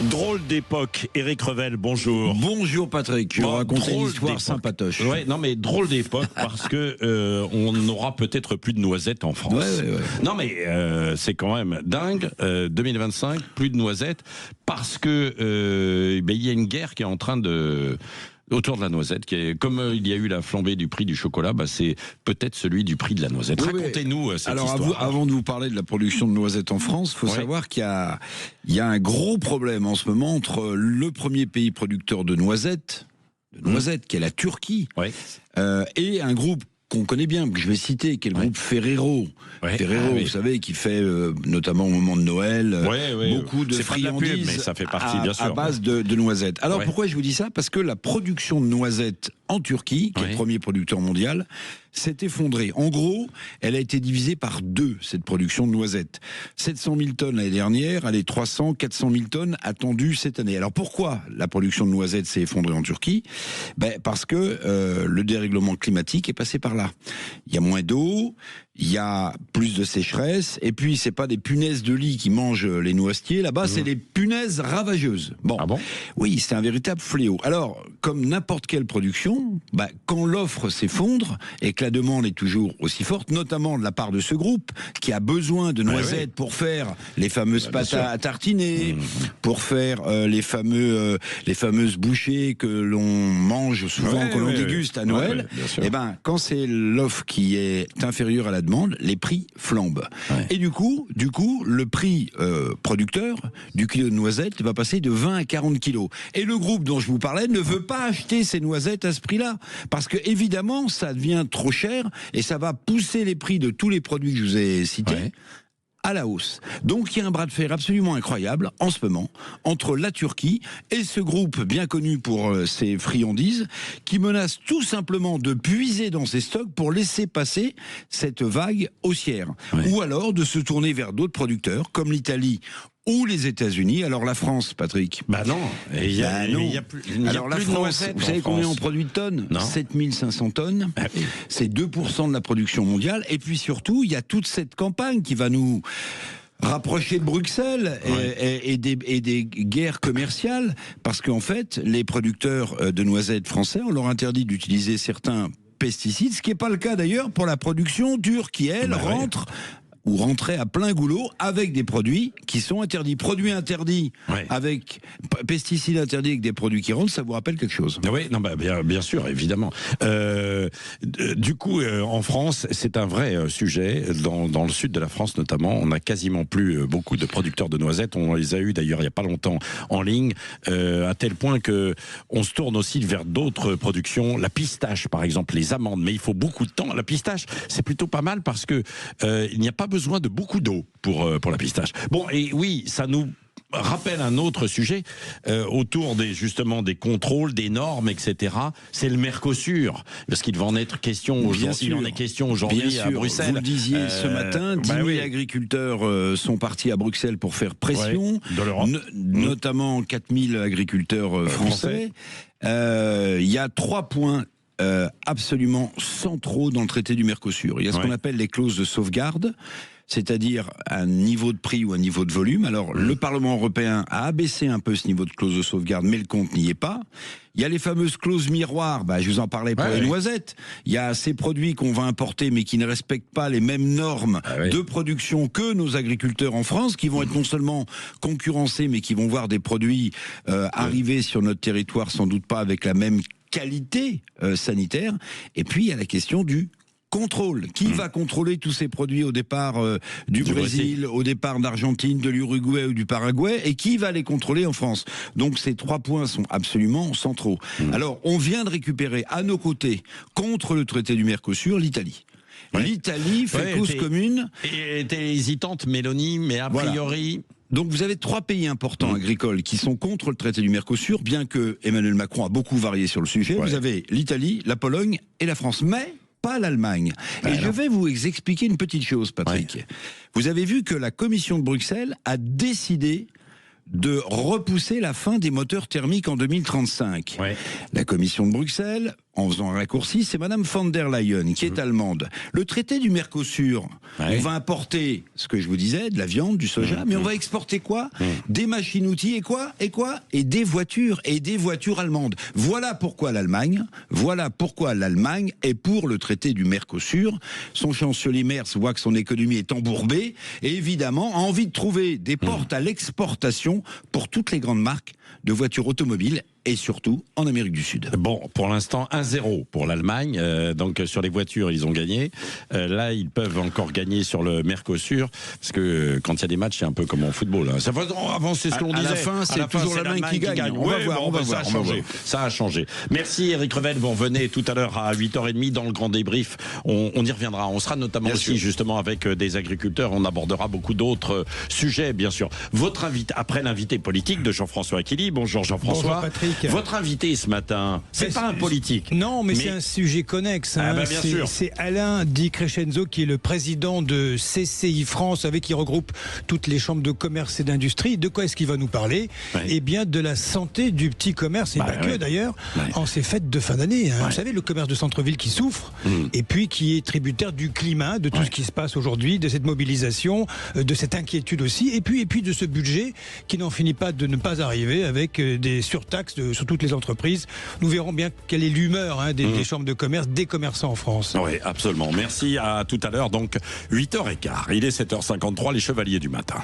Drôle d'époque, Éric Revel, bonjour. Bonjour Patrick, je vais raconter une histoire sympatoche. Ouais, non mais drôle d'époque parce que on n'aura peut-être plus de noisettes en France. Ouais. Non mais c'est quand même dingue. 2025, plus de noisettes parce que il y a une guerre qui est en train de autour de la noisette, qui est, comme il y a eu la flambée du prix du chocolat, c'est peut-être celui du prix de la noisette. Oui, Racontez-nous cette alors, histoire. Avant de vous parler de la production de noisettes en France, il faut savoir qu'il y a un gros problème en ce moment entre le premier pays producteur de noisettes, qui est la Turquie, et un groupe qu'on connaît bien, que je vais citer, qui est le groupe Ferrero. Ferrero, vous savez, qui fait notamment au moment de Noël beaucoup de friandises mais ça fait partie, bien sûr, à base de noisettes. Alors pourquoi je vous dis ça? Parce que la production de noisettes en Turquie, qui est le premier producteur mondial, s'est effondrée. En gros, elle a été divisée par 2, cette production de noisettes. 700 000 tonnes l'année dernière, elle est 300, 400 000 tonnes attendues cette année. Alors pourquoi la production de noisettes s'est effondrée en Turquie? Parce que le dérèglement climatique est passé par là. Il y a moins d'eau, il y a plus de sécheresse, et puis c'est pas des punaises de lit qui mangent les noisetiers, là-bas c'est des punaises ravageuses. Oui, c'est un véritable fléau. Alors, comme n'importe quelle production, quand l'offre s'effondre et que la demande est toujours aussi forte, notamment de la part de ce groupe qui a besoin de noisettes pour faire les fameuses pâtes à tartiner, pour faire les fameuses bouchées que l'on mange souvent, que l'on déguste à Noël, et quand c'est l'offre qui est inférieure à la demande, les prix flambent. Et du coup, le prix producteur du kilo de noisettes va passer de 20 à 40 kilos. Et le groupe dont je vous parlais ne veut pas acheter ces noisettes à ce prix-là, parce que évidemment, ça devient trop cher et ça va pousser les prix de tous les produits que je vous ai cités à la hausse. Donc il y a un bras de fer absolument incroyable en ce moment entre la Turquie et ce groupe bien connu pour ses friandises qui menace tout simplement de puiser dans ses stocks pour laisser passer cette vague haussière. Ou alors de se tourner vers d'autres producteurs comme l'Italie ou les États-Unis. Alors la France, Patrick? Non. Il y a plus de noisettes. Vous savez combien on produit de tonnes? 7500 tonnes. C'est 2% de la production mondiale. Et puis surtout, il y a toute cette campagne qui va nous rapprocher de Bruxelles et des guerres commerciales, parce qu'en fait, les producteurs de noisettes français, on leur interdit d'utiliser certains pesticides, ce qui n'est pas le cas d'ailleurs pour la production turque qui, elle, rentrait à plein goulot avec des produits qui sont interdits. Produits interdits avec pesticides interdits avec des produits qui rentrent, ça vous rappelle quelque chose? Oui, bien sûr, évidemment. Du coup, en France, c'est un vrai sujet. Dans le sud de la France, notamment, on n'a quasiment plus beaucoup de producteurs de noisettes. On les a eu d'ailleurs il n'y a pas longtemps en ligne, à tel point que on se tourne aussi vers d'autres productions. La pistache, par exemple, les amandes. Mais il faut beaucoup de temps. La pistache, c'est plutôt pas mal parce que il n'y a pas besoin de beaucoup d'eau pour la pistache. Bon, et oui, ça nous rappelle un autre sujet autour justement des contrôles, des normes, etc. C'est le Mercosur, parce qu'il va en être question aujourd'hui. Il en est question aujourd'hui à Bruxelles. Vous le disiez ce matin, 10 000 agriculteurs sont partis à Bruxelles pour faire pression, de l'Europe, notamment 4 000 agriculteurs français. Il y a 3 points absolument centraux dans le traité du Mercosur. Il y a ce qu'on appelle les clauses de sauvegarde, c'est-à-dire un niveau de prix ou un niveau de volume. Alors, le Parlement européen a abaissé un peu ce niveau de clause de sauvegarde, mais le compte n'y est pas. Il y a les fameuses clauses miroirs, je vous en parlais pour les noisettes. Il y a ces produits qu'on va importer, mais qui ne respectent pas les mêmes normes de production que nos agriculteurs en France, qui vont être non seulement concurrencés, mais qui vont voir des produits arriver sur notre territoire, sans doute pas avec la même qualité sanitaire. Et puis il y a la question du contrôle. Qui va contrôler tous ces produits au départ du Brésil, au départ d'Argentine, de l'Uruguay ou du Paraguay, et qui va les contrôler en France? Donc ces 3 points sont absolument centraux. Alors on vient de récupérer à nos côtés, contre le traité du Mercosur, l'Italie. L'Italie fait cause commune. Et était hésitante, Mélanie, mais a priori... Donc vous avez 3 pays importants agricoles qui sont contre le traité du Mercosur, bien que Emmanuel Macron a beaucoup varié sur le sujet. Vous avez l'Italie, la Pologne et la France, mais pas l'Allemagne. Et je vais vous expliquer une petite chose, Patrick. Vous avez vu que la Commission de Bruxelles a décidé de repousser la fin des moteurs thermiques en 2035. La Commission de Bruxelles, en faisant un raccourci, c'est Madame von der Leyen, qui est allemande. Le traité du Mercosur, on va importer, ce que je vous disais, de la viande, du soja, mais on va exporter quoi? Des machines-outils et des voitures allemandes. Voilà pourquoi l'Allemagne est pour le traité du Mercosur. Son chancelier Merz voit que son économie est embourbée et évidemment a envie de trouver des portes à l'exportation pour toutes les grandes marques de voitures automobiles et surtout en Amérique du Sud. Bon, pour l'instant, 1-0 pour l'Allemagne. Donc sur les voitures, ils ont gagné. Là, ils peuvent encore gagner sur le Mercosur, parce que quand il y a des matchs, c'est un peu comme en football. Hein. Ça va avancer ce que l'on disait. À la fin, c'est toujours l'Allemagne qui gagne. On va voir. Ça a changé. Merci Eric Revel. Vous revenez tout à l'heure à 8h30 dans le grand débrief. On y reviendra. On sera notamment aussi justement avec des agriculteurs. On abordera beaucoup d'autres sujets, bien sûr. Votre invité, après l'invité politique de Jean-François Aquili. Bonjour Jean-François. Bonjour Patrick. Votre invité ce matin, c'est pas un politique. Non, mais c'est un sujet connexe. Hein. Bien sûr. C'est Alain Di Crescenzo qui est le président de CCI France, avec qui regroupe toutes les chambres de commerce et d'industrie. De quoi est-ce qu'il va nous parler? Eh bien, de la santé du petit commerce, et pas que d'ailleurs, en ces fêtes de fin d'année. Hein. Vous savez, le commerce de centre-ville qui souffre, et puis qui est tributaire du climat, de tout ce qui se passe aujourd'hui, de cette mobilisation, de cette inquiétude aussi, et puis de ce budget qui n'en finit pas de ne pas arriver, avec des surtaxes sur toutes les entreprises. Nous verrons bien quelle est l'humeur des chambres de commerce, des commerçants en France. Oui, absolument. Merci, à tout à l'heure. Donc, 8h15. Il est 7h53, les chevaliers du matin.